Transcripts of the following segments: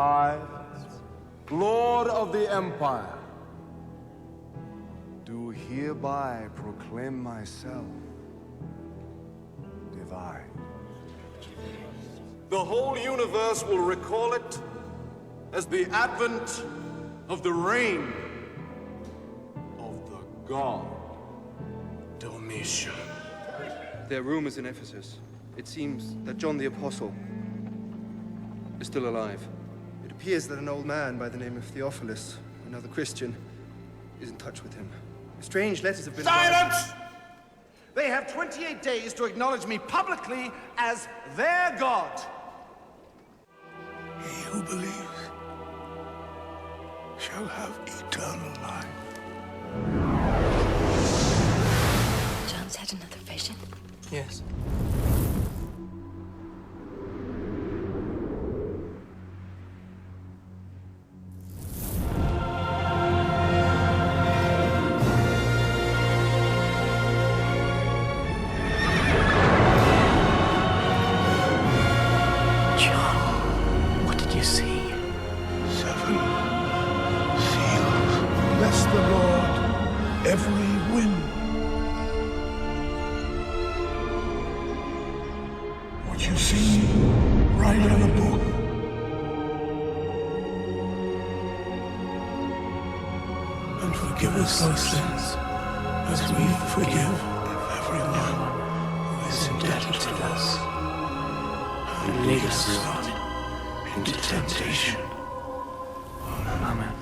I, Lord of the Empire, do hereby proclaim myself divine. The whole universe will recall it as the advent of the reign of the god Domitian. There are rumors in Ephesus. It seems that John the Apostle is still alive. It appears that an old man by the name of Theophilus, another Christian, is in touch with him. Strange letters have been... Silence! They have 28 days to acknowledge me publicly as their god. He who believes shall have eternal life. John's had another vision. Yes. Bless the Lord, every wind. What you see, write on a book. And forgive us our sins, as we forgive everyone who is indebted to us. And lead us not into temptation. Amen.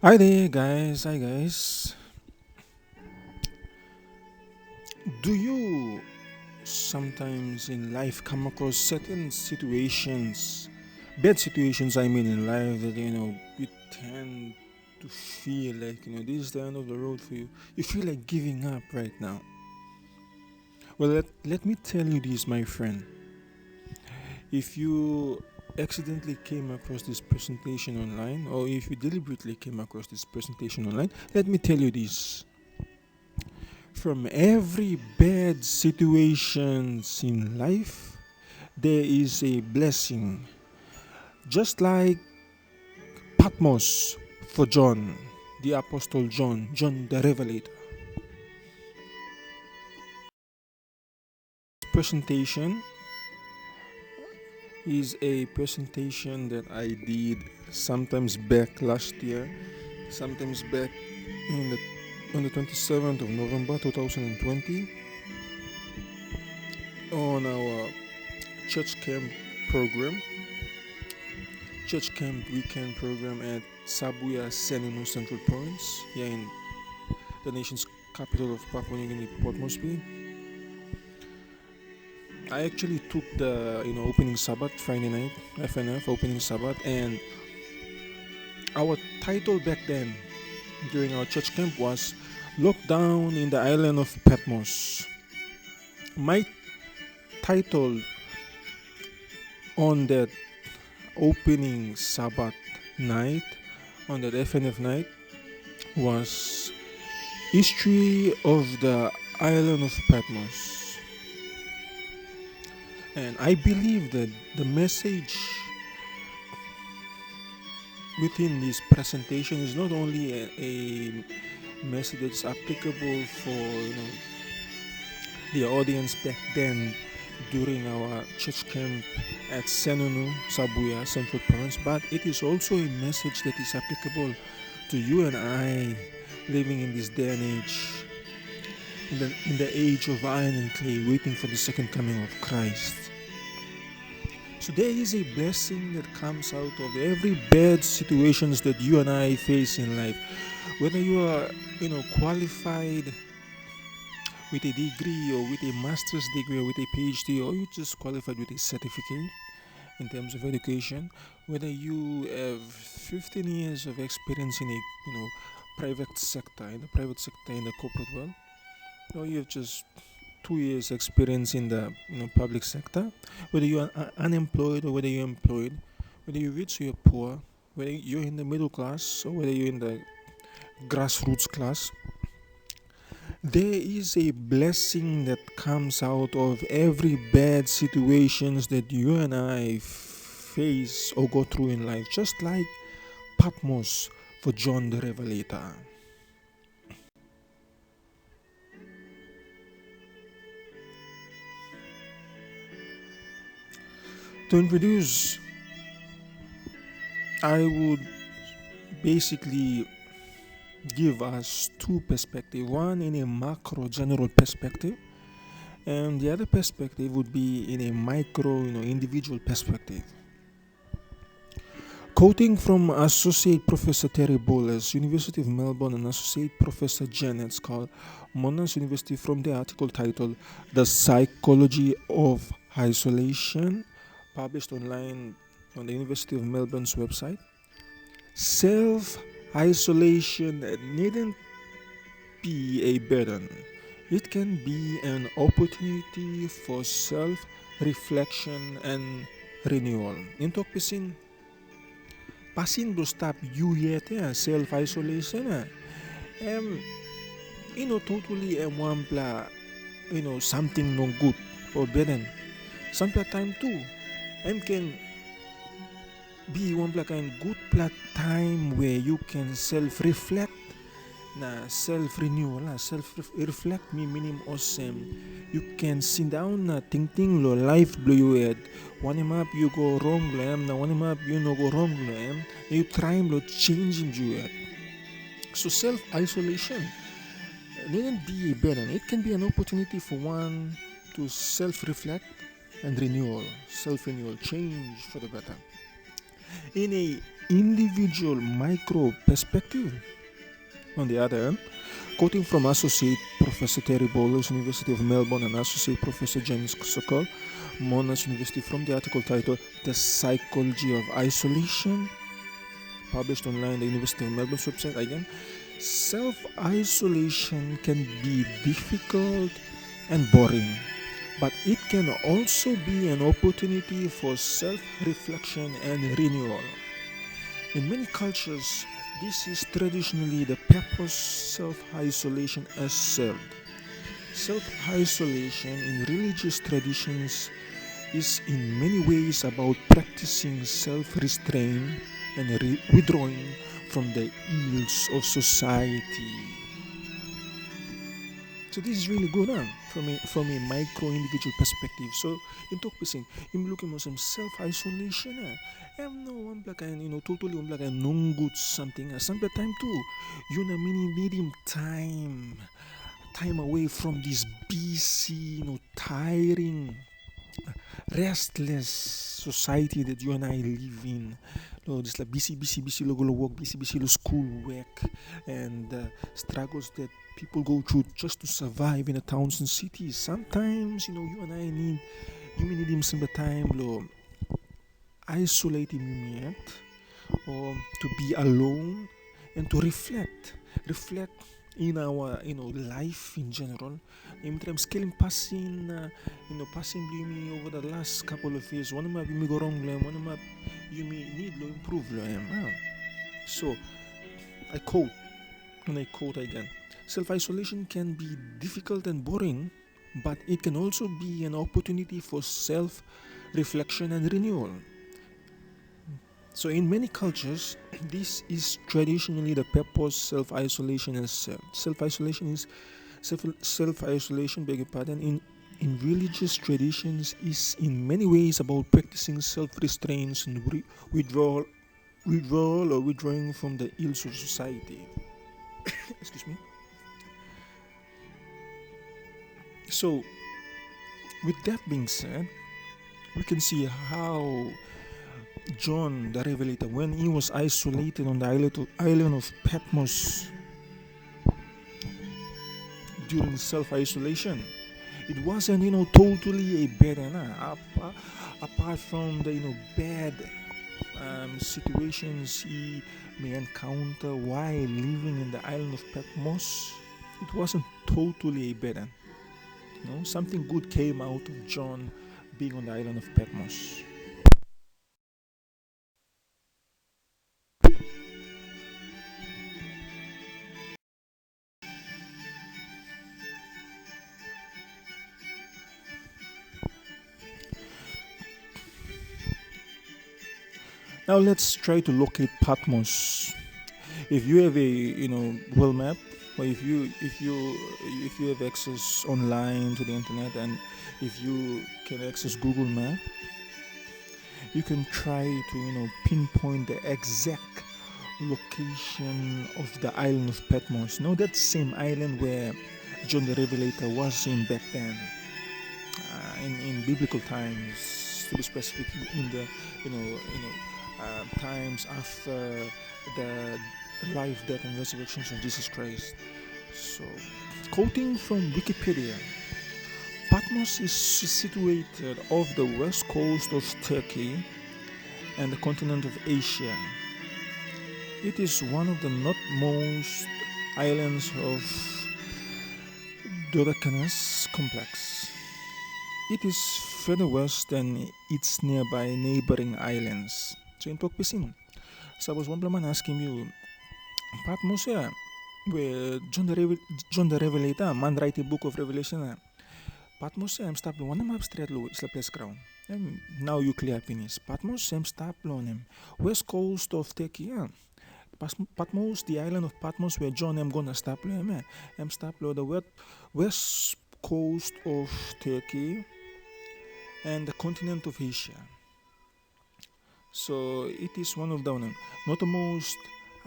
Hi there, guys. Hi, guys. Do you sometimes in life come across certain situations, bad situations, I mean, in life that you tend to feel like this is the end of the road for you? You feel like giving up right now. Well, let me tell you this, my friend. If you accidentally came across this presentation online, or if you deliberately came across this presentation online, let me tell you this. From every bad situations in life, there is a blessing. Just like Patmos for John, the Apostle John the Revelator. This presentation is a presentation that I did sometimes back last year, sometimes back on the 27th of November 2020 on our church camp program, church camp weekend program at Sabuya Seninu Central Province, here in the nation's capital of Papua New Guinea, Port Moresby. I actually took the opening Sabbath Friday night, FNF opening Sabbath, and our title back then during our church camp was Lockdown in the Island of Patmos. My title on that opening Sabbath night, on that FNF night, was History of the Island of Patmos. And I believe that the message within this presentation is not only a message that's applicable for the audience back then during our church camp at Senunu, Sabuya, Central Province, but it is also a message that is applicable to you and I living in this day and age, in the age of iron and clay, waiting for the second coming of Christ. So there is a blessing that comes out of every bad situations that you and I face in life. Whether you are, qualified with a degree or with a master's degree or with a PhD, or you just qualified with a certificate in terms of education, whether you have 15 years of experience in a private sector, in the corporate world, or you have just 2 years experience in the public sector, whether you are unemployed or whether you're employed, whether you're rich or you're poor, whether you're in the middle class or whether you're in the grassroots class, there is a blessing that comes out of every bad situations that you and I face or go through in life, just like Patmos for John the Revelator. To introduce, I would basically give us two perspectives, one in a macro general perspective, and the other perspective would be in a micro individual perspective. Quoting from Associate Professor Terry Bowles, University of Melbourne, and Associate Professor Janet Skull, Monash University, from the article titled The Psychology of Isolation, published online on the University of Melbourne's website. Self-isolation needn't be a burden. It can be an opportunity for self-reflection and renewal. In talk pisin, pasin do stop you yet self-isolation. Totally one pla, something no good or burden. Some time too. Can be one kind good time where you can self-reflect, self-renewal, self-reflect me meaning awesome. You can sit down thinking lo life blow you head. One map you go wrong lo one map you no go wrong lo you try lo changing you head. So self-isolation needn't be a burden. It can be an opportunity for one to self-reflect and renewal, self-renewal, change for the better. In a individual micro perspective, on the other hand, quoting from Associate Professor Terry Bowles, University of Melbourne, and Associate Professor James Sokol, Monash University, from the article titled The Psychology of Isolation, published online on the University of Melbourne's website again, self-isolation can be difficult and boring, but it can also be an opportunity for self-reflection and renewal. In many cultures, this is traditionally the purpose self-isolation has served. Self-isolation in religious traditions is in many ways about practicing self-restraint and withdrawing from the ills of society. So this is really good from a micro individual perspective. So in talk person, I'm looking at some self-isolation. I'm no one black and totally one black and no good something. Some time too. You know need him time away from this busy, tiring, restless society that you and I live in. Just like busy logo work, busy school work, and struggles that people go through just to survive in the towns and cities. Sometimes, you and I need him some time, isolate him or to be alone and to reflect in our life in general. I'm scaling passing me over the last couple of years. One of my me go wrong, one of my you may need to improve. So I quote again. Self-isolation can be difficult and boring, but it can also be an opportunity for self-reflection and renewal. So in many cultures, this is traditionally the purpose self-isolation has served. Self-isolation, beg your pardon, in religious traditions is in many ways about practicing self-restraints and withdrawal or withdrawing from the ills of society. Excuse me. So, with that being said, we can see how John the Revelator, when he was isolated on the island of Patmos during self-isolation, it wasn't totally a burden. Apart from the bad situations he may encounter while living in the island of Patmos, it wasn't totally a burden. Something good came out of John being on the island of Patmos. Now let's try to locate Patmos. If you have a world map, or if you have access online to the internet, and if you can access Google Map, you can try to pinpoint the exact location of the island of Patmos. That same island where John the Revelator was in back then, in biblical times, to be specific, in the times after the life, death, and resurrections of Jesus Christ. So, quoting from Wikipedia, Patmos is situated off the west coast of Turkey and the continent of Asia. It is one of the northmost islands of Dodecanus complex. It is further west than its nearby neighboring islands. So in Pokpisin, so I was one man asking you, Patmos, where John the Revelator, man write a book of Revelation. Patmos, I'm stop one of my straight low, it's a place ground. And now you clear finish. Patmos, I'm stop on him. West coast of Turkey, Patmos, the island of Patmos, where John am gonna stop him. I'm stop the west coast of Turkey and the continent of Asia. So it is one of the northernmost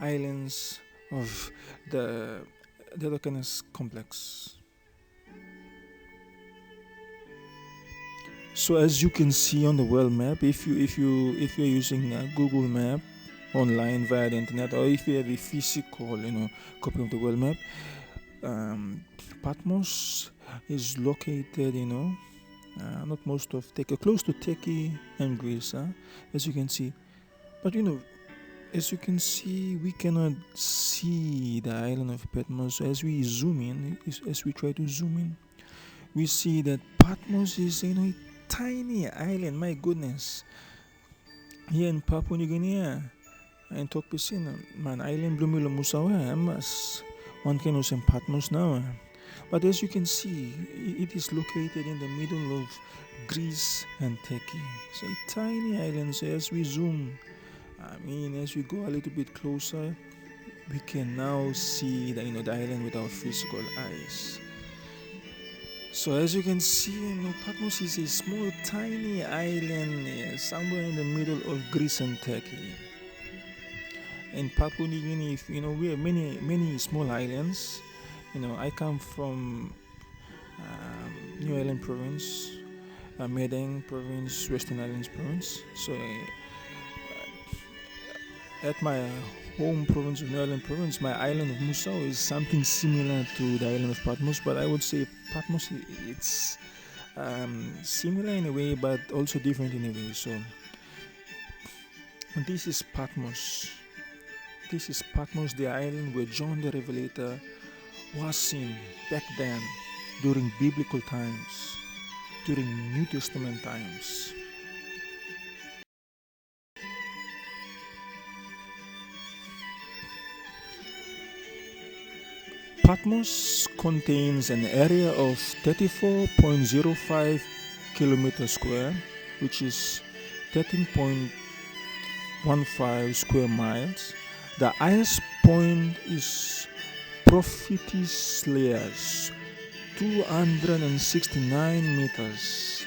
islands of the Dodecanus complex. So as you can see on the world map, if you're using Google Map online via the internet, or if you have a physical copy of the world map, Patmos is located not most of Turkey, close to Turkey and Greece, as you can see. But as you can see, we cannot see the island of Patmos. So as we zoom in, as we try to zoom in, we see that Patmos is a tiny island. My goodness, here in Papua New Guinea, in Tokpisin, man, island Blumilo Musawa, mas one can use Patmos now. But as you can see, it is located in the middle of Greece and Turkey. So a tiny island. So as we zoom, as we go a little bit closer, we can now see the island with our physical eyes. So as you can see, Patmos is a small, tiny island somewhere in the middle of Greece and Turkey. In Papua New Guinea, we have many small islands. I come from New Island Province, Medang Province, Western Islands Province. So at my home province of New Island Province, my island of Musau is something similar to the island of Patmos, but I would say Patmos, it's similar in a way, but also different in a way. So this is Patmos. This is Patmos, the island where John the Revelator was seen back then, during biblical times, during New Testament times. Patmos contains an area of 34.05 kilometers square, which is 13.15 square miles. The highest point is Prophetess Layers, 269 meters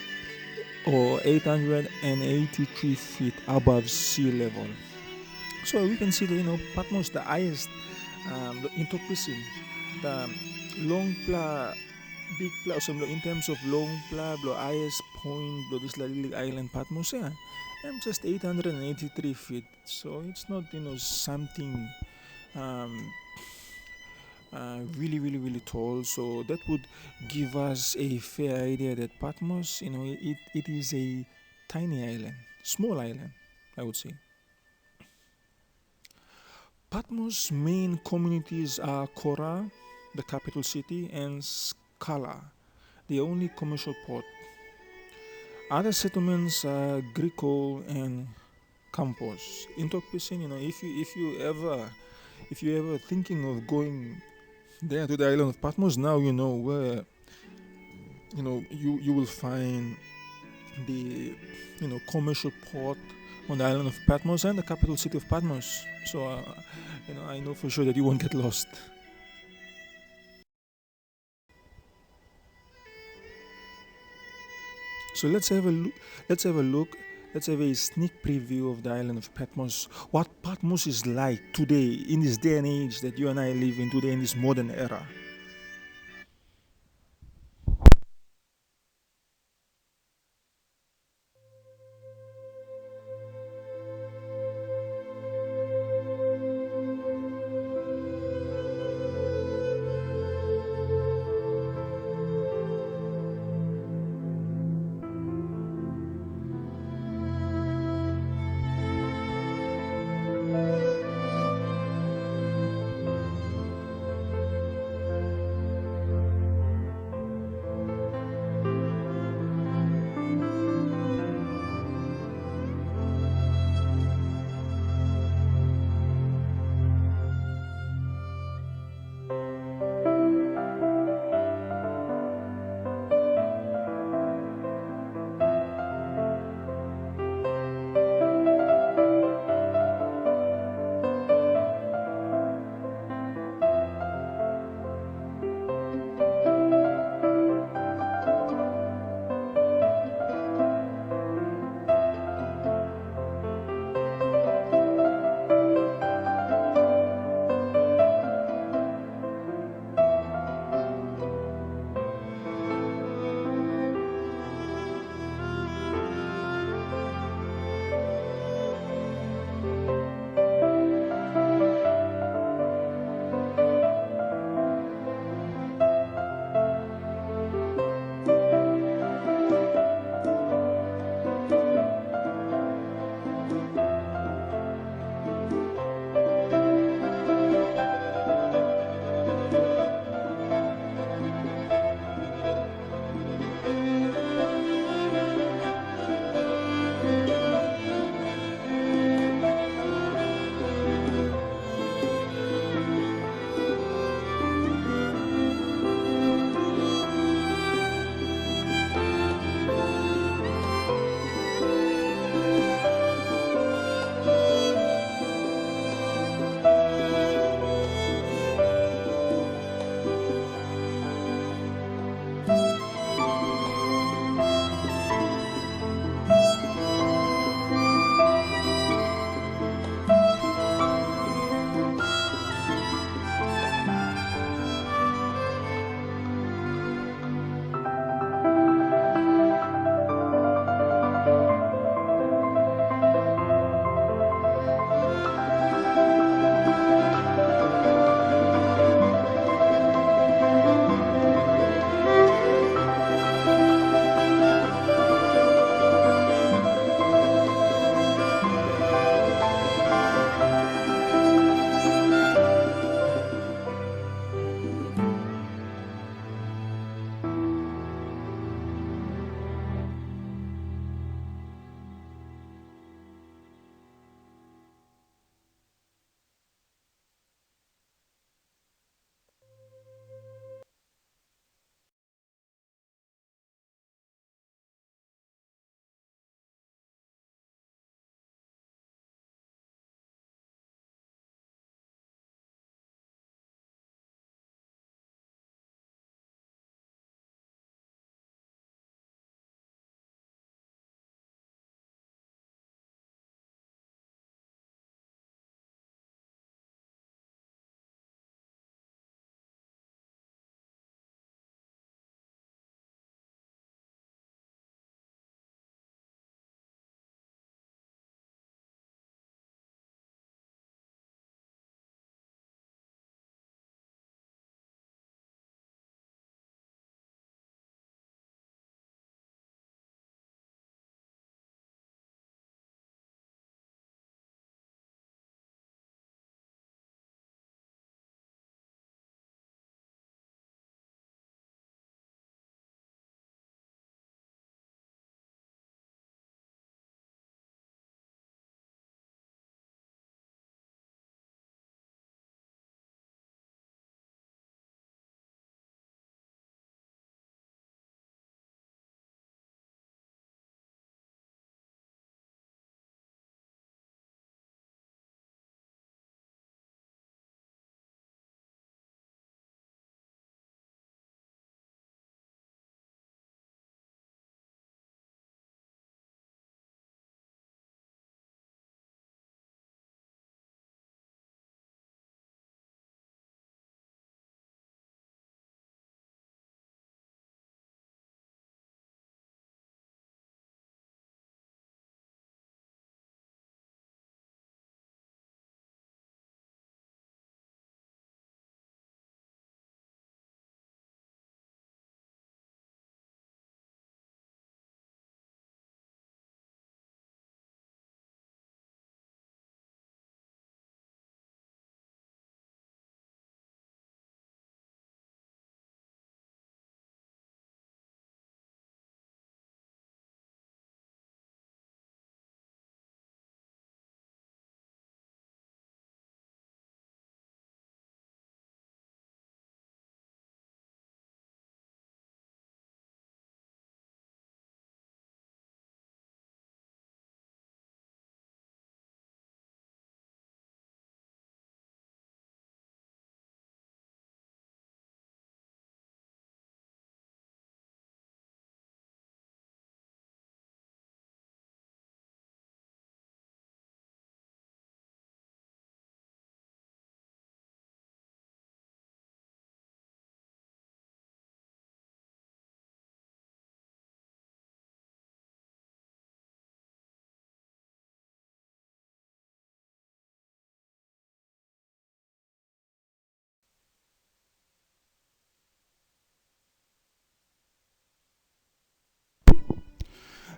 or 883 feet above sea level. So we can see that Patmos, the highest in Tokpisin, the long pla, big pla, so in terms of long pla, highest point, this little island Patmos, I'm just 883 feet. So it's not something really tall. So that would give us a fair idea that Patmos, it is a tiny island, small island, I would say. Patmos' main communities are Kora, the capital city, and Skala, the only commercial port. Other settlements are Griko and Campos. In Tokpisin, if you ever thinking of going there to the island of Patmos, now you know where you will find the commercial port on the island of Patmos and the capital city of Patmos. So I know for sure that you won't get lost. So let's have a look. Let's have a sneak preview of the island of Patmos. What Patmos is like today, in this day and age that you and I live in today, in this modern era.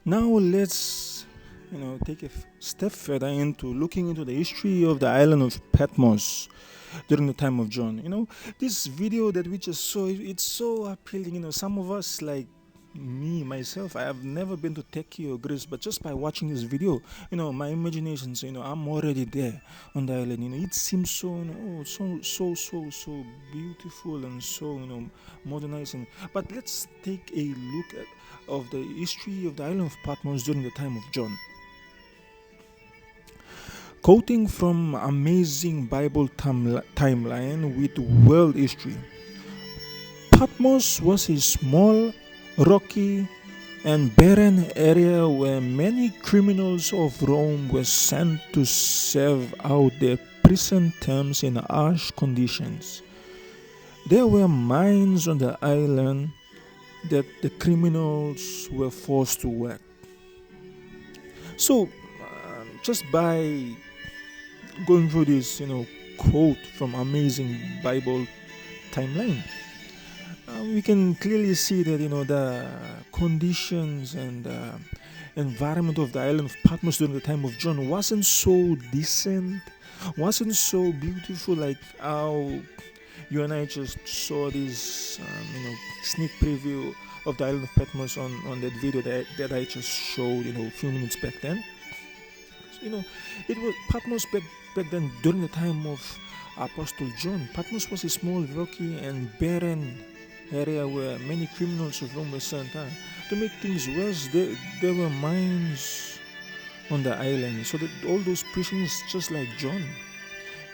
Now let's take a step further into looking into the history of the island of Patmos during the time of John. This video that we just saw, it's so appealing. Some of us, like me, myself, I have never been to Turkey or Greece, but just by watching this video, my imagination, I'm already there on the island. It seems so, so beautiful and so, modernizing. But let's take a look at of the history of the island of Patmos during the time of John. Quoting from amazing Bible timeline with world history, Patmos was a small, rocky, and barren area where many criminals of Rome were sent to serve out their prison terms in harsh conditions. There were mines on the island that the criminals were forced to work. So, just by going through this, quote from amazing Bible timeline, we can clearly see that the conditions and environment of the island of Patmos during the time of John wasn't so decent, wasn't so beautiful like how you and I just saw this sneak preview of the island of Patmos on that video that I just showed a few minutes back then. It was Patmos back then during the time of Apostle John. Patmos was a small, rocky and barren area where many criminals of Rome were sent. To make things worse, there were mines on the island, so that all those prisoners, just like John,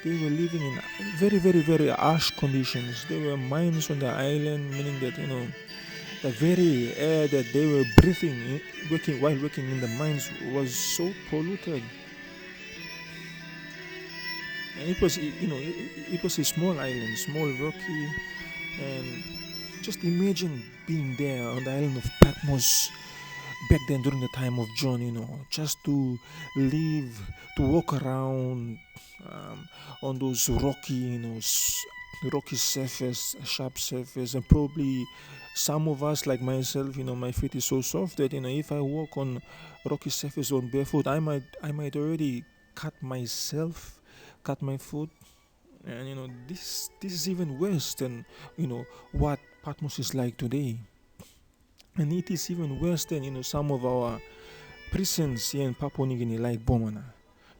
they were living in very, very, very harsh conditions. There were mines on the island, meaning that the very air that they were breathing while working in the mines was so polluted. And it was a small island, small, rocky, and just imagine being there on the island of Patmos back then during the time of John, just to live, to walk around on those rocky, rocky surface, sharp surface, and probably some of us, like myself, my feet is so soft that if I walk on rocky surface on barefoot, I might already cut my foot, and this is even worse than what Patmos is like today, and it is even worse than some of our prisons here in Papua New Guinea, like Bomana.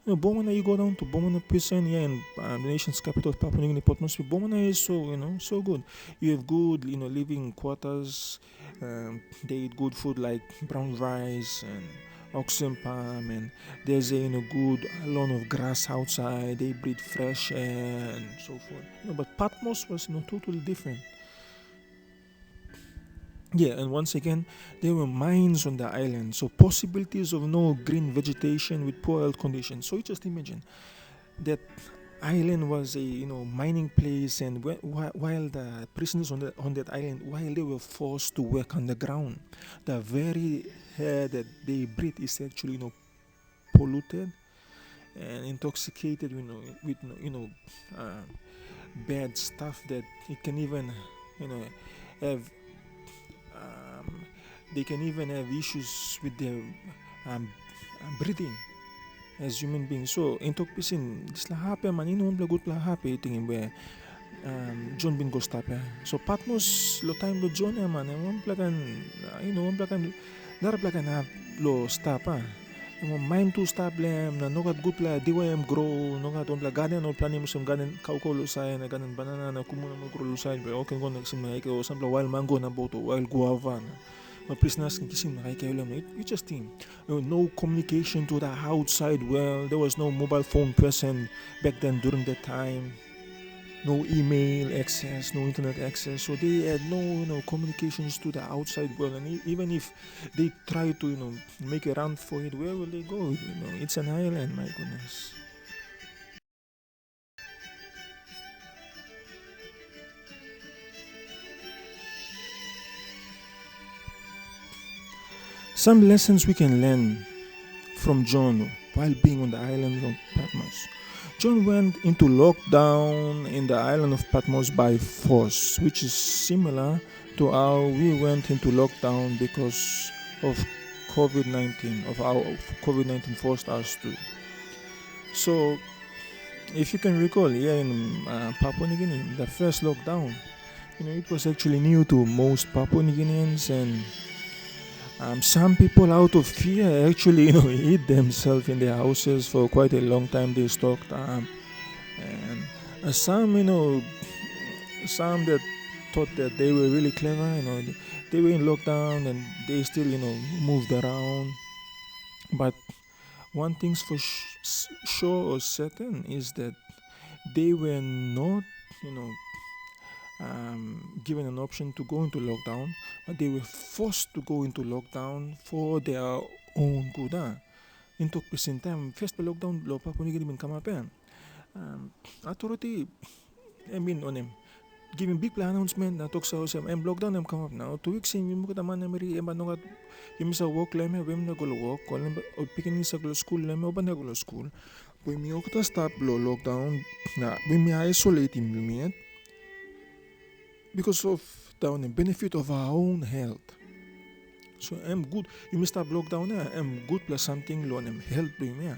Bomana, you go down to Bomana prison here in the nation's capital of Papua New Guinea, Port Moresby. Bomana is so good. You have good, living quarters. They eat good food like brown rice and oxen palm, and there's a good lawn of grass outside. They breathe fresh air and so forth. But Patmos was totally different. Yeah, and once again, there were mines on the island, so possibilities of no green vegetation with poor health conditions. So you just imagine that island was a mining place, and while the prisoners on that island, while they were forced to work underground, the very air that they breathe is actually polluted and intoxicated with bad stuff that it can even have. They can even have issues with their breathing as human beings. So intok pisin dis lahape man inom lagut lahape tingin be John bin Gostape. So Patmos lo time lo John man wan plakan darplakan lo stapa. Mind to stop them na nogat gutla DYM grow nogat on la garden or planim some garden kauko lusay na garden banana na kumuna mo grow lusay be okay gon nagsim na ikaw sam wild mango na boto wild guava na prisoners can kisim na kay lang you just think no communication to the outside world. There was no mobile phone present back then during that time, no email access, no internet access, so they had no communications to the outside world. And even if they try to make a run for it, where will they go? It's an island, my goodness. Some lessons we can learn from John while being on the island of Patmos. John went into lockdown in the island of Patmos by force, which is similar to how we went into lockdown because of COVID-19, of how COVID-19 forced us to. So, if you can recall, here in Papua New Guinea, the first lockdown, it was actually new to most Papua New Guineans, and some people, out of fear, actually, hid themselves in their houses for quite a long time. They stocked, and some, some that thought that they were really clever, they were in lockdown and they still, moved around. But one thing's for sure or certain is that they were not, given an option to go into lockdown, but they were forced to go into lockdown for their own good. In talk percent time, first pa lockdown, lo Papua New Guinea bin come up. Authority, on him. Giving big announcement na talk sa lockdown am come up now. 2 weeks in mo kita man meri emba no yung sa work leme wem na go work ko o picking sa school leme o ba na go school. We mi okta stop lockdown na we mi isolate him because of the benefit of our own health. So I'm good. You must stop lockdown. I'm good plus something lo I'm help me.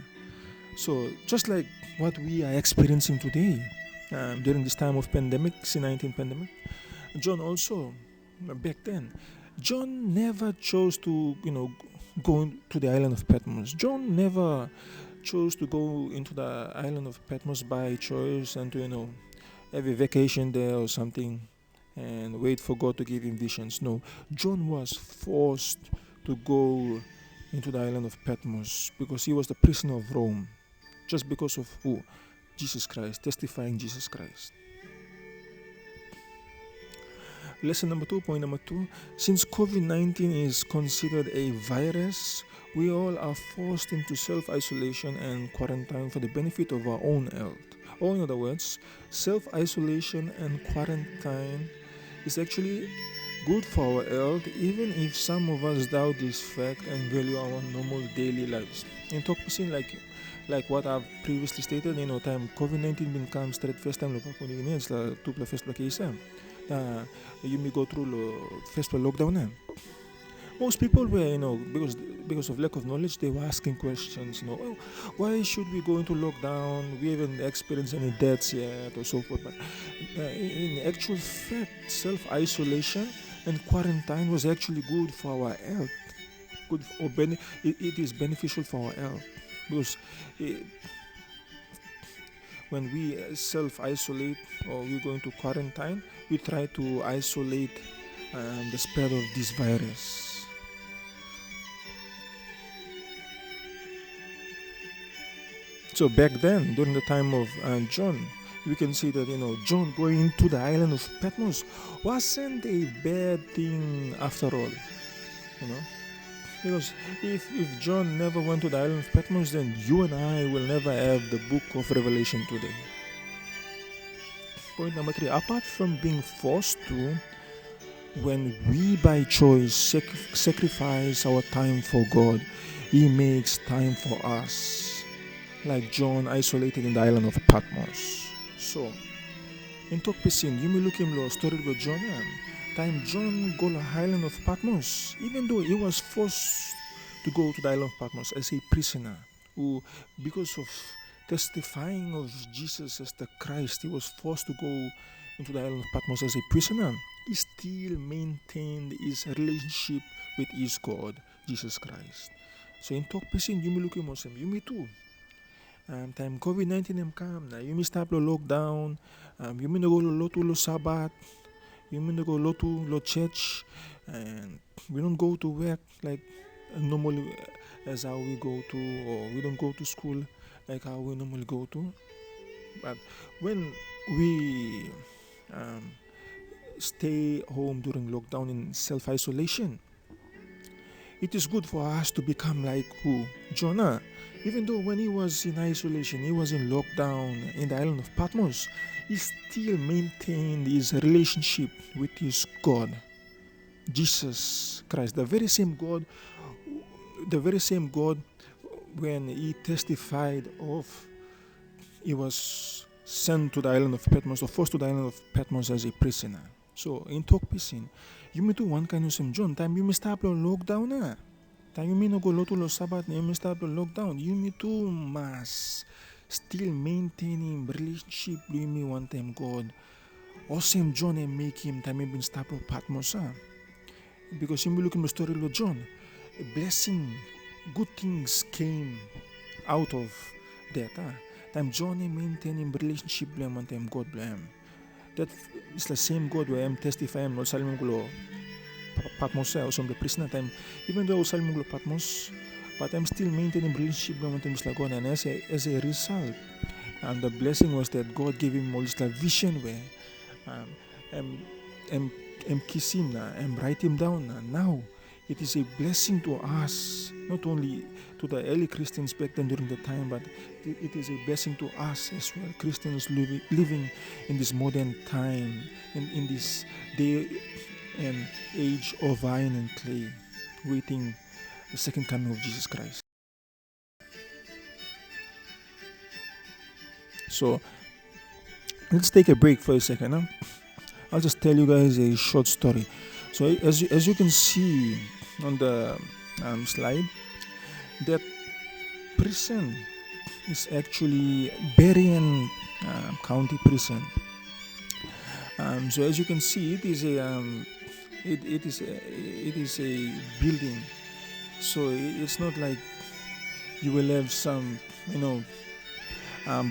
So just like what we are experiencing today. During this time of pandemic, C-19 pandemic, John also, back then, John never chose to, go to the island of Patmos. John never chose to go into the island of Patmos by choice and to, have a vacation there or something and wait for God to give him visions. No, John was forced to go into the island of Patmos because he was the prisoner of Rome, just because of who? Jesus Christ, testifying Jesus Christ. Lesson number 2, point number 2. Since COVID-19 is considered a virus, we all are forced into self-isolation and quarantine for the benefit of our own health. Or in other words, self-isolation and quarantine is actually good for our health, even if some of us doubt this fact and value our normal daily lives. In talk like what I've previously stated, time COVID-19 bin come straight first time Papua New Guinea, it's la tupla first la case. You may go through first lockdown. Most people were, because of lack of knowledge, they were asking questions, why should we go into lockdown? We haven't experienced any deaths yet or so forth. But in actual fact, self-isolation and quarantine was actually good for our health. It is beneficial for our health. Because when we self-isolate or we go into quarantine, we try to isolate the spread of this virus. So back then, during the time of John, we can see that John going to the island of Patmos wasn't a bad thing after all. Because if John never went to the island of Patmos, then you and I will never have the book of Revelation today. Point number 3. Apart from being forced to, when we by choice sacrifice our time for God, He makes time for us. Like John isolated in the island of Patmos. So, in talk pisin, you may look him story with John. Time John go to the island of Patmos, even though he was forced to go to the island of Patmos as a prisoner, who, because of testifying of Jesus as the Christ, he was forced to go into the island of Patmos as a prisoner. He still maintained his relationship with his God, Jesus Christ. So in talk person, you may look him also, you may too. Time COVID-19 come na, you may stop the lockdown, you may go to Sabbath. You mean to go to church, and we don't go to work like normally as how we go to, or we don't go to school like how we normally go to. But when we stay home during lockdown in self-isolation, it is good for us to become like who? Jonah. Even though when he was in isolation, he was in lockdown in the island of Patmos, he still maintained his relationship with his God, Jesus Christ, the very same God when he testified of he was sent to the island of Patmos or forced to the island of Patmos as a prisoner. So in talk pisin, you may do one kind of some John time you may stop the lockdown Time you may not go lotu lo Sabbath, you may start to lockdown. You may too must still maintaining relationship with me one time God. Awesome John and make him time been start to Patmos. Because you may look in the story of John. A blessing, good things came out of that. Time John and maintaining relationship blame one time God blame. That is the same God where I'm testifying no salim gulo Patmos or some the prisoner time. Even though salim gulo Patmos, but I'm still maintaining relationship with him like God, and as a result, the blessing was that God gave him all this vision where I'm kiss him and write him down now. It is a blessing to us, not only to the early Christians back then during the time, but it is a blessing to us as well, Christians living in this modern time, in this day and age of iron and clay, waiting the second coming of Jesus Christ. So let's take a break for a second. Huh? I'll just tell you guys a short story. So as you can see on the slide, that prison is actually Berrien County Prison. So as you can see, it is a building. So it's not like you will have some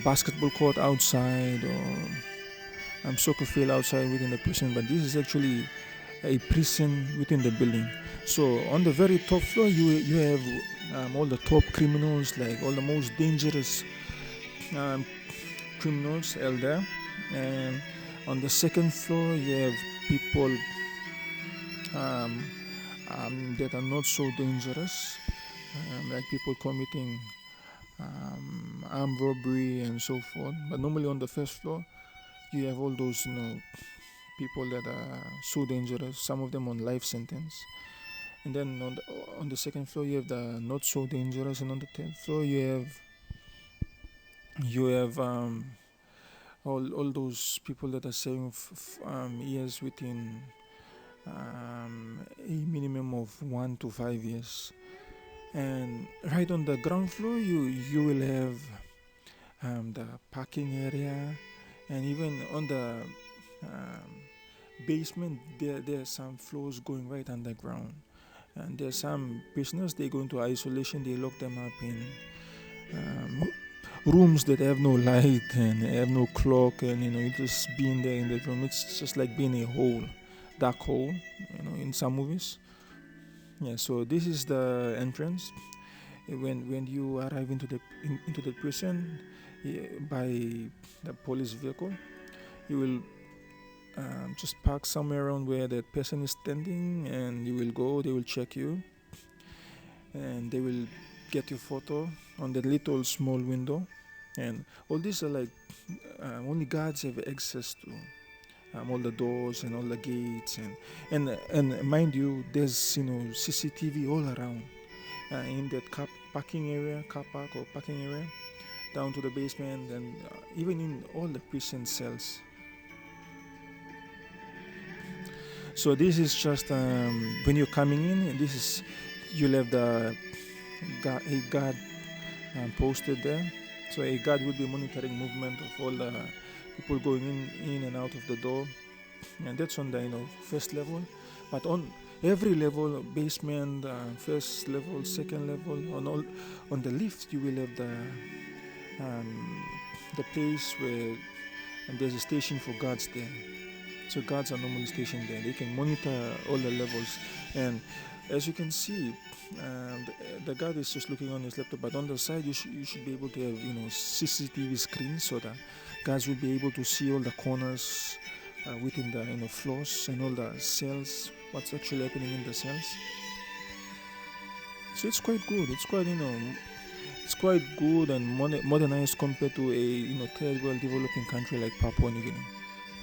basketball court outside or soccer field outside within the prison, but this is actually a prison within the building. So on the very top floor, you have all the top criminals, like all the most dangerous criminals held there. And on the second floor, you have people that are not so dangerous, like people committing armed robbery and so forth. But normally on the first floor, you have all those people that are so dangerous, some of them on life sentence. And then on the second floor you have the not so dangerous, and on the third floor you have all those people that are serving years within a minimum of 1 to 5 years. And right on the ground floor you will have the parking area, and even on the basement there are some floors going right underground, and there are some prisoners, they go into isolation, they lock them up in rooms that have no light and have no clock, and you just being there in the room, it's just like being a dark hole, in some movies. Yeah, so this is the entrance. When you arrive into the prison by the police vehicle, you will just park somewhere around where that person is standing, and you will go, they will check you, and they will get your photo on the little small window. And all these are like only guards have access to all the doors and all the gates, and mind you, there's CCTV all around in that car park or parking area down to the basement, and even in all the prison cells. So this is just when you're coming in, and you'll have a guard posted there. So a guard will be monitoring movement of all the people going in and out of the door, and that's on the first level. But on every level, basement, first level, second level, on the lift, you will have the place where there's a station for guards there. So guards are normally stationed there. They can monitor all the levels, and as you can see, the guard is just looking on his laptop. But on the side, you should be able to have CCTV screens, so that guards will be able to see all the corners within the floors and all the cells, what's actually happening in the cells. So it's quite good. It's quite good and modernized compared to a third world developing country like Papua New Guinea,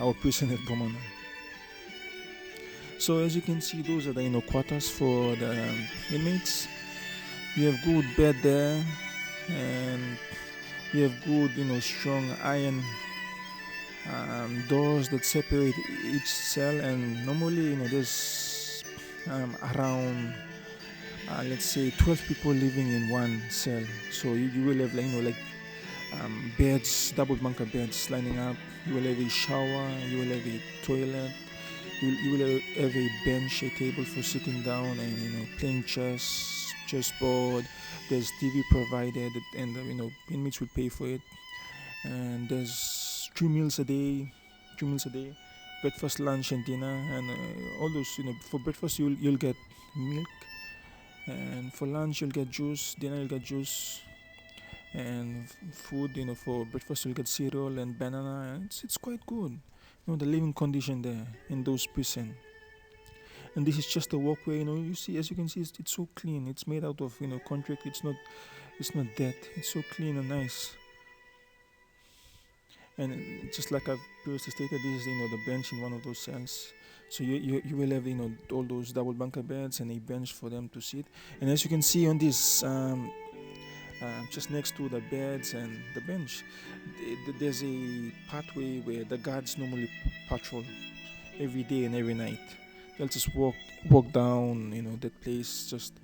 our prison at Bomana. So as you can see, those are the quarters for the inmates. You have good bed there, and you have good strong iron doors that separate each cell, and normally there's around let's say 12 people living in one cell. So you will have like beds, double bunker beds lining up. You will have a shower, you will have a toilet, you will have a bench, a table for sitting down and playing chessboard. There's TV provided, and inmates will pay for it. And there's 3 meals a day, breakfast, lunch, and dinner, and all those. For breakfast you'll get milk, and for lunch you'll get juice, dinner you'll get juice, and food. For breakfast you'll get cereal and banana. And it's quite good. The living condition there in those prison. And this is just a walkway. You see, as you can see, it's so clean. It's made out of concrete. It's not dirt. It's so clean and nice. And just like I've previously stated, this is the bench in one of those cells. So you will have all those double bunker beds and a bench for them to sit. And as you can see on this, just next to the beds and the bench, there's a pathway where the guards normally patrol every day and every night. They'll just walk down that place, just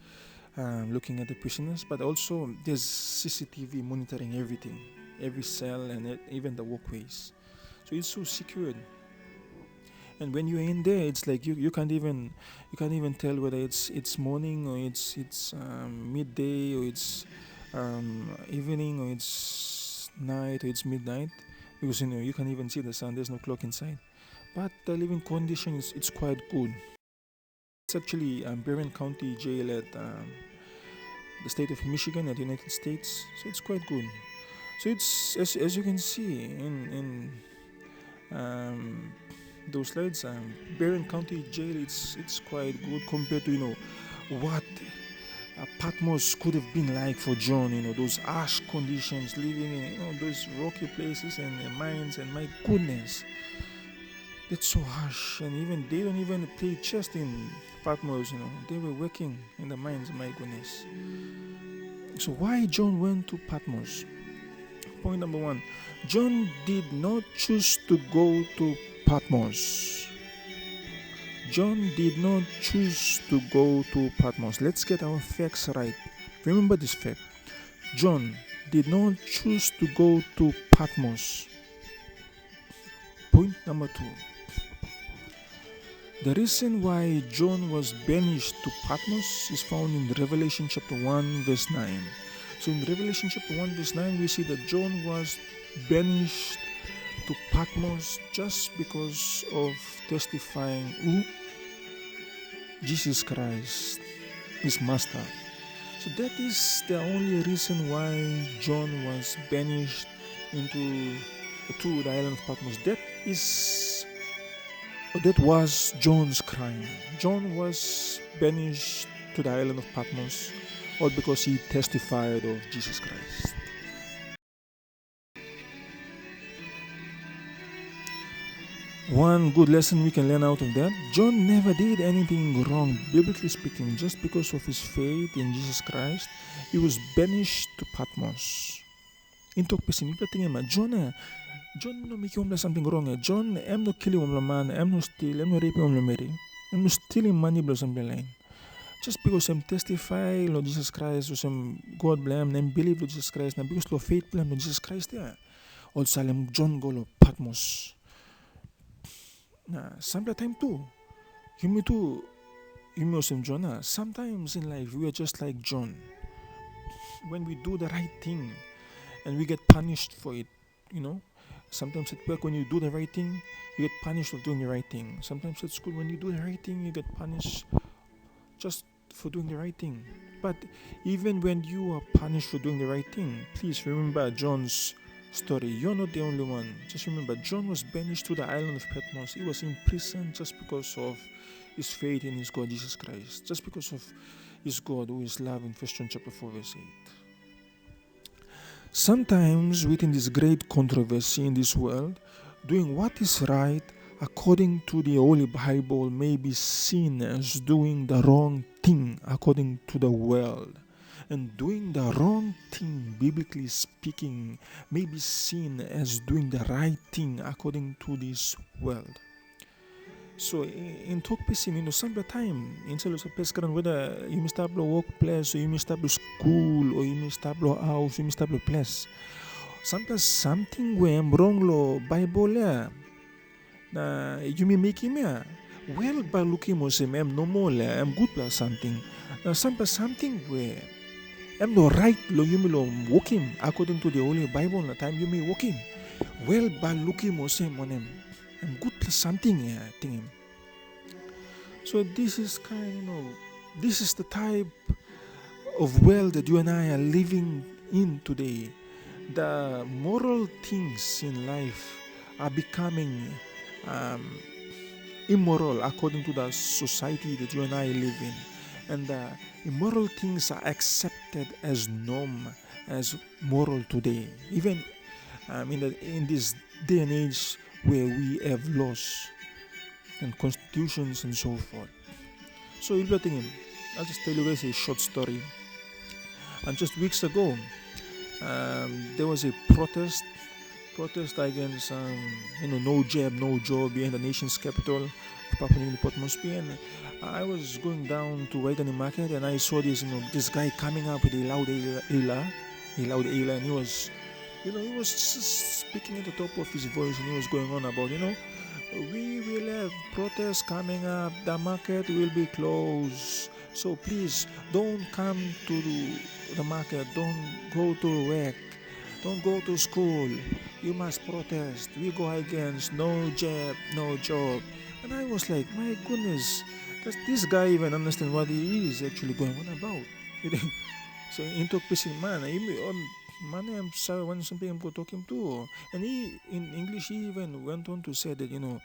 looking at the prisoners. But also there's CCTV monitoring everything, every cell and even the walkways. So it's so secured. And when you're in there, it's like you can't even tell whether it's morning or it's midday or it's evening or it's night or it's midnight, because you can't even see the sun. There's no clock inside. But the living condition it's quite good. It's actually Berrien County Jail at the state of Michigan at the United States. So it's quite good. So it's as you can see in those slides, Berrien County Jail, it's quite good compared to what Patmos could have been like for John. Those harsh conditions, living in those rocky places and mines, and my goodness, it's so harsh. And even they don't even play chess in Patmos. They were working in the mines. My goodness. So why John went to Patmos? Point number one: John did not choose to go to Patmos. John did not choose to go to Patmos. Let's get our facts right. Remember this fact: John did not choose to go to Patmos. Point number two: the reason why John was banished to Patmos is found in Revelation chapter 1 verse 9. So in Revelation chapter 1 verse 9, we see that John was banished to Patmos just because of testifying who? Jesus Christ, his master. So that is the only reason why John was banished to the island of Patmos. That was John's crime. John was banished to the island of Patmos, all because he testified of Jesus Christ. One good lesson we can learn out of that: John never did anything wrong, biblically speaking. Just because of his faith in Jesus Christ, he was banished to Patmos. Intok pesin, you think John no make something wrong. John am no killing man, am no steal, am no raping, am no marry, am no stealing money below some line. Just because I'm testify Lord Jesus Christ, or some God blame, and believe Lord Jesus Christ, and because Lord faith blame Lord Jesus Christ there. Also, John go to Patmos. Sometime too, you John. Sometimes in life we are just like John. When we do the right thing, and we get punished for it, Sometimes at work, when you do the right thing, you get punished for doing the right thing. Sometimes at school, when you do the right thing, you get punished just for doing the right thing. But even when you are punished for doing the right thing, please remember John's story. You're not the only one. Just remember, John was banished to the island of Patmos. He was in prison just because of his faith in his God, Jesus Christ. Just because of his God, who is love in 1 John chapter 4, verse 8. Sometimes within this great controversy in this world, doing what is right according to the Holy Bible may be seen as doing the wrong thing according to the world. And doing the wrong thing, biblically speaking, may be seen as doing the right thing according to this world. So in talk pisin, some time in sa pescaran whether you must have workplace or you must have school or you must have house, you must have place. Sometimes something when wrong lo Bible ya na you may make him ya. Well, by looking mo say I'm no more I'm good plus something. Sometimes something where I'm no right lo you may lo walking according to the Holy Bible na time you may walking. Well, by looking mo say mon I'm good plus something ya thing. So this is this is the type of world that you and I are living in today. The moral things in life are becoming immoral according to the society that you and I live in. And the immoral things are accepted as norm, as moral today. Even in this day and age where we have laws and constitutions and so forth. So I'll just tell you guys a short story. And just weeks ago, there was a protest against no jab, no job in the nation's capital, Papua New Guinea, Patmos. And I was going down to Waigani market and I saw this guy coming up with a loud ela, and he was just speaking at the top of his voice, and he was going on about we will have protests coming up, the market will be closed, so please don't come to the market, don't go to work, don't go to school, you must protest, we go against no job, no job. And I was like, my goodness, does this guy even understand what he is actually going on about? So in talk pisin man, I'm sorry when something I'm talking to, and he in English he even went on to say that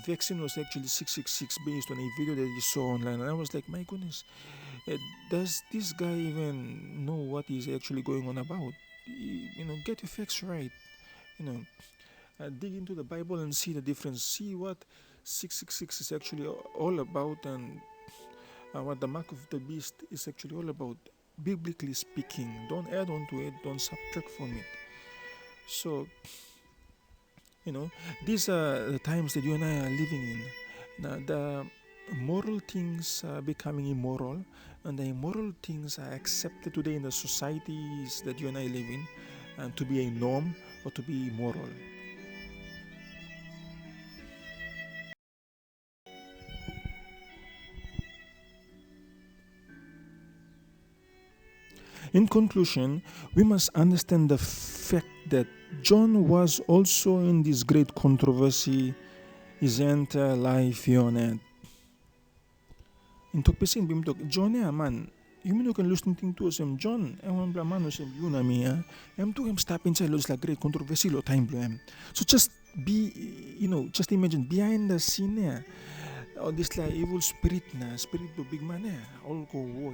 vaccine was actually 666 based on a video that he saw online, and I was like, my goodness, does this guy even know what he's actually going on about? Get your facts right. Dig into the Bible and see the difference. See what 666 is actually all about, and what the mark of the beast is actually all about. Biblically speaking, don't add on to it, don't subtract from it. So, these are the times that you and I are living in. Now, the moral things are becoming immoral, and the immoral things are accepted today in the societies that you and I live in, and to be a norm or to be immoral. In conclusion, we must understand the fact that John was also in this great controversy his entire life here on earth. In talk John man, you can listen to us John, and man I'm to him step inside those like great controversy lo time blame. So just just imagine behind the scene all this like evil spirit big man all go war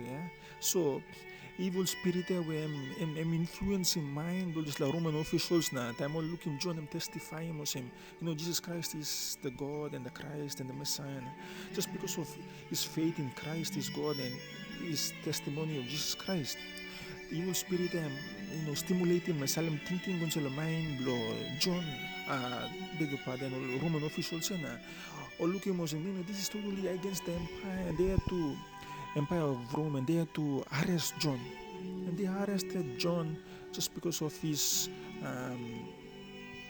so evil spirit where I'm influencing mind all this like Roman officials time all looking John and testifying of him Jesus Christ is the God and the Christ and the Messiah just because of his faith in Christ is God and his testimony of Jesus Christ. Evil spirit stimulating my solemn thinking on the mind blow John beg your pardon Roman officials or looking at this is totally against the empire and they had to Empire of Rome and they had to arrest John and they arrested John just because of his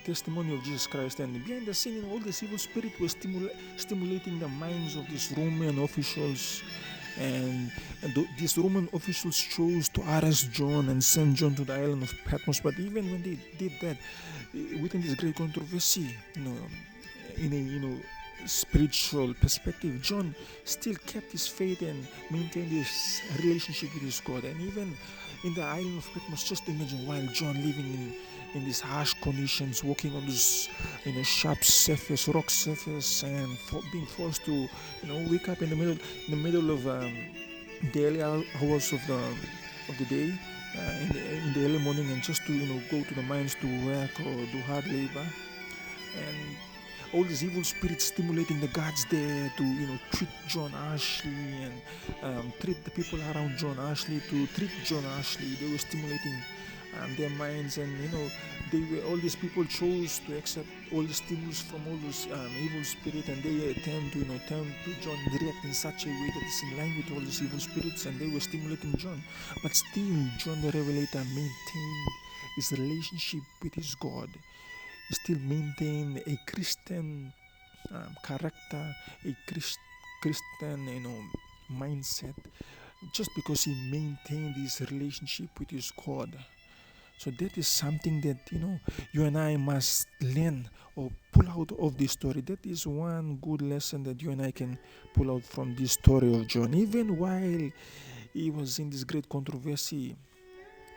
testimony of Jesus Christ, and behind the scene all this evil spirit was stimulating the minds of these Roman officials, and these Roman officials chose to arrest John and send John to the island of Patmos. But even when they did that, within this great controversy, in a spiritual perspective, John still kept his faith and maintained his relationship with his God. And even in the island of Patmos, just imagine while John living in these harsh conditions, walking on this sharp surface, rock surface, and being forced to wake up in the middle of the early hours of the day, in the early morning, and just to go to the mines to work or do hard labor, and all these evil spirits stimulating the guards there to treat John harshly and treat the people around John harshly, to treat John harshly. They were stimulating their minds, and all these people chose to accept all the stimulus from all those evil spirit, and they tend to John, react in such a way that is in line with all these evil spirits, and they were stimulating John. But still, John the Revelator maintained his relationship with his God. He still maintained a Christian character, a Christian mindset, just because he maintained his relationship with his God. So that is something that you and I must learn or pull out of this story. That is one good lesson that you and I can pull out from this story of John. Even while he was in this great controversy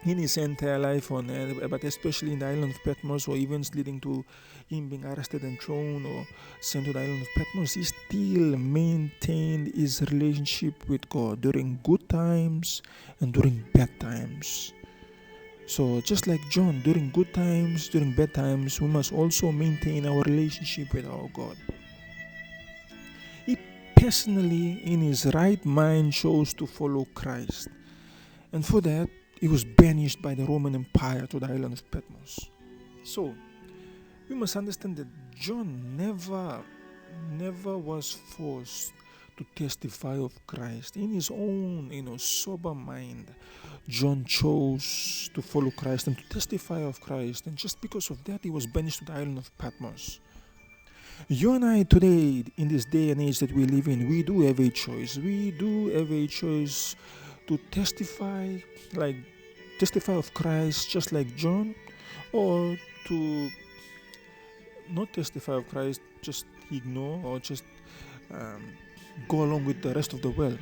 in his entire life on earth, but especially in the island of Patmos, or events leading to him being arrested and thrown or sent to the island of Patmos, he still maintained his relationship with God during good times and during bad times. So just like John, during good times, during bad times, we must also maintain our relationship with our God. He personally, in his right mind, chose to follow Christ. And for that, he was banished by the Roman Empire to the island of Patmos. So, we must understand that John never was forced to testify of Christ. In his own, sober mind, John chose to follow Christ and to testify of Christ. And just because of that, he was banished to the island of Patmos. You and I today, in this day and age that we live in, we do have a choice. We do have a choice to testify of Christ just like John, or to not testify of Christ, just ignore or just go along with the rest of the world.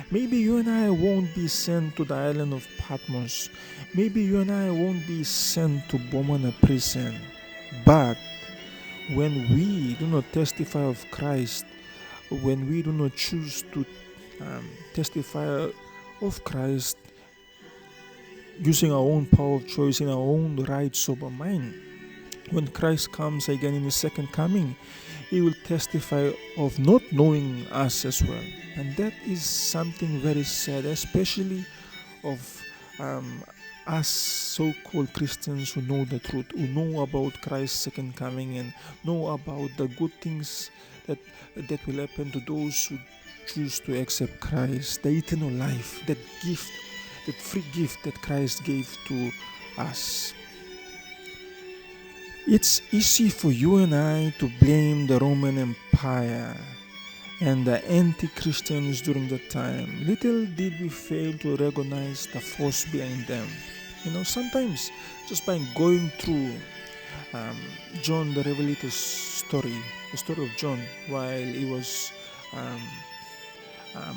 Maybe you and I won't be sent to the island of Patmos. Maybe you and I won't be sent to Bomana prison. But when we do not testify of Christ, when we do not choose to testify of Christ using our own power of choice, in our own right sober mind, when Christ comes again in his second coming, he will testify of not knowing us as well. And that is something very sad, especially of us so-called Christians who know the truth, who know about Christ's second coming and know about the good things that will happen to those who choose to accept Christ, the eternal life, that gift, that free gift that Christ gave to us. It's easy for you and I to blame the Roman Empire and the anti-Christians during that time. Little did we fail to recognize the force behind them. Sometimes just by going through John the Revelator's story, the story of John while he was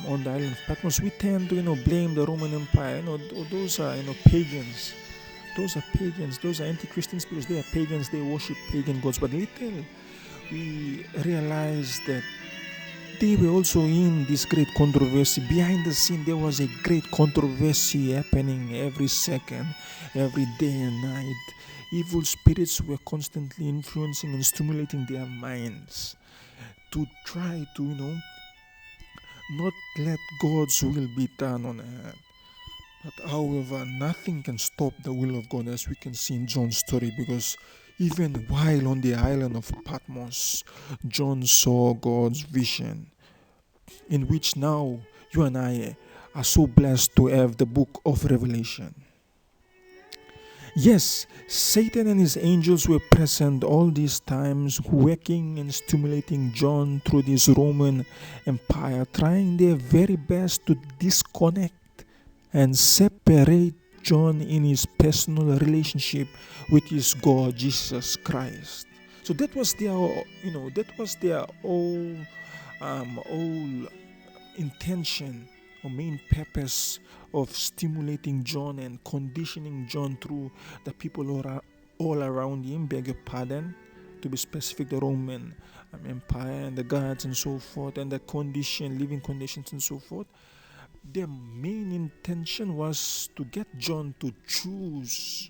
on the island of Patmos, we tend to blame the Roman Empire. Those are pagans. Those are pagans. Those are anti-Christians because they are pagans. They worship pagan gods. But little we realize that they were also in this great controversy. Behind the scene, there was a great controversy happening every second, every day and night. Evil spirits were constantly influencing and stimulating their minds to try to, not let God's will be done on earth. But however, nothing can stop the will of God, as we can see in John's story, because even while on the island of Patmos, John saw God's vision, in which now you and I are so blessed to have the book of Revelation. Yes, Satan and his angels were present all these times, working and stimulating John through this Roman Empire, trying their very best to disconnect and separate John in his personal relationship with his God, Jesus Christ. So that was their, whole intention or main purpose of stimulating John and conditioning John through the people all around him, beg your pardon, to be specific, the Roman Empire and the guards and so forth, and the living conditions and so forth. Their main intention was to get John to choose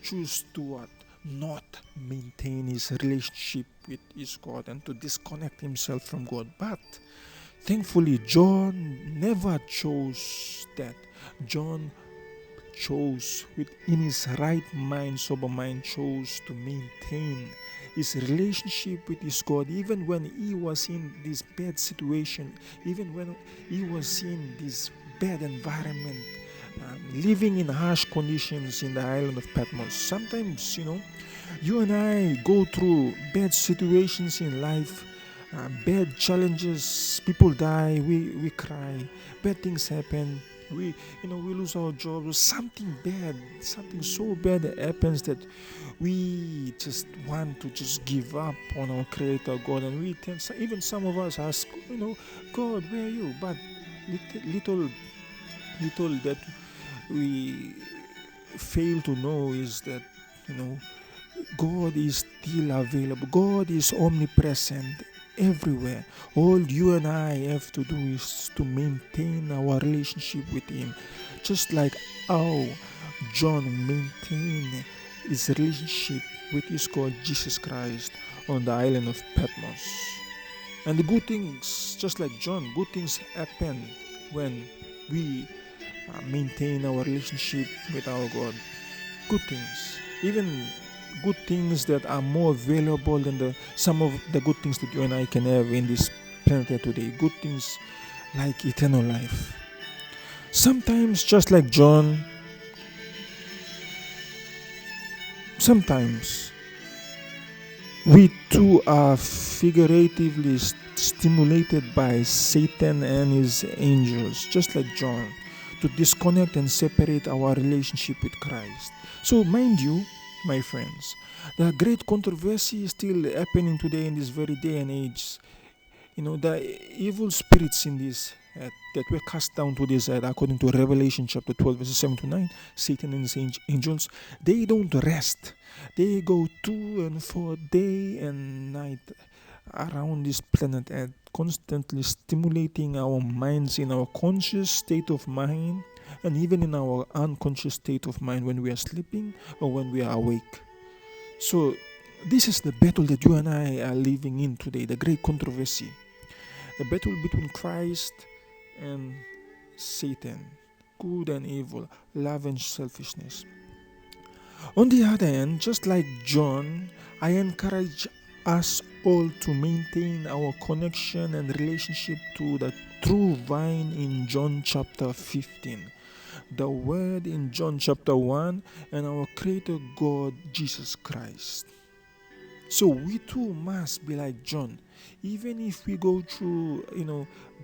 to what? Not maintain his relationship with his God and to disconnect himself from God. But thankfully, John never chose that. John chose, in his right mind, sober mind, chose to maintain his relationship with his God, even when he was in this bad situation, even when he was in this bad environment, living in harsh conditions in the island of Patmos. Sometimes, you and I go through bad situations in life, bad challenges, people die, we cry, bad things happen, we lose our jobs, something bad, something so bad that happens that we just want to just give up on our Creator God, and we tend, even some of us ask, God, where are you? But little that we fail to know is that God is still available. God is omnipresent everywhere. All you and I have to do is to maintain our relationship with Him, just like how John maintained his relationship with his God Jesus Christ on the island of Patmos. And the good things, just like John, good things happen when we maintain our relationship with our God. Good things, even good things that are more valuable than some of the good things that you and I can have in this planet today. Good things like eternal life. Sometimes, just like John, sometimes we too are figuratively stimulated by Satan and his angels, just like John, to disconnect and separate our relationship with Christ. So, mind you, my friends, the great controversy is still happening today in this very day and age. The evil spirits in this that were cast down to this earth, according to Revelation chapter 12, verses 7 to 9, Satan and his angels, they don't rest. They go to and fro day and night around this planet Earth, constantly stimulating our minds in our conscious state of mind and even in our unconscious state of mind when we are sleeping or when we are awake. So this is the battle that you and I are living in today, the great controversy, the battle between Christ and Satan, good and evil, love and selfishness. On the other hand, just like John, I encourage us all to maintain our connection and relationship to the true vine in John chapter 15, the Word in John chapter 1, and our Creator God, Jesus Christ. So we too must be like John. Even if we go through,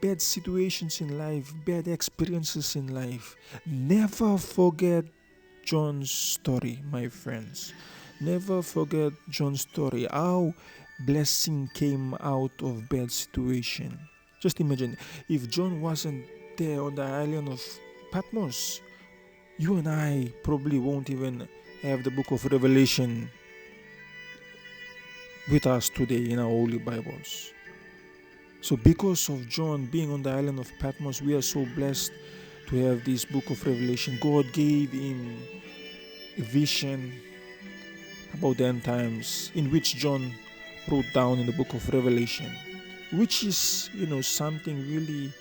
bad situations in life, bad experiences in life, never forget John's story, my friends. Never forget John's story, how blessing came out of bad situation. Just imagine, if John wasn't there on the island of Patmos, you and I probably won't even have the book of Revelation with us today in our Holy Bibles. So because of John being on the island of Patmos, we are so blessed to have this book of Revelation. God gave him a vision about the end times, in which John wrote down in the book of Revelation, which is, something really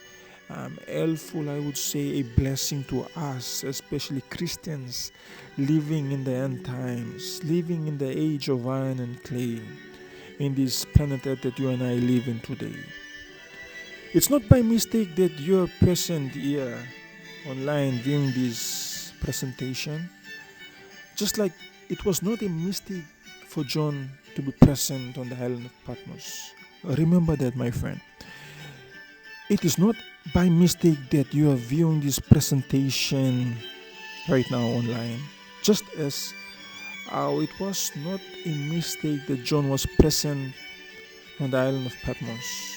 helpful, I would say, a blessing to us, especially Christians living in the end times, living in the age of iron and clay, in this planet Earth that you and I live in today. It's not by mistake that you're present here online viewing this presentation, just like it was not a mistake for John to be present on the island of Patmos. Remember that, my friend. It is not by mistake that you are viewing this presentation right now online, just as how it was not a mistake that John was present on the island of Patmos.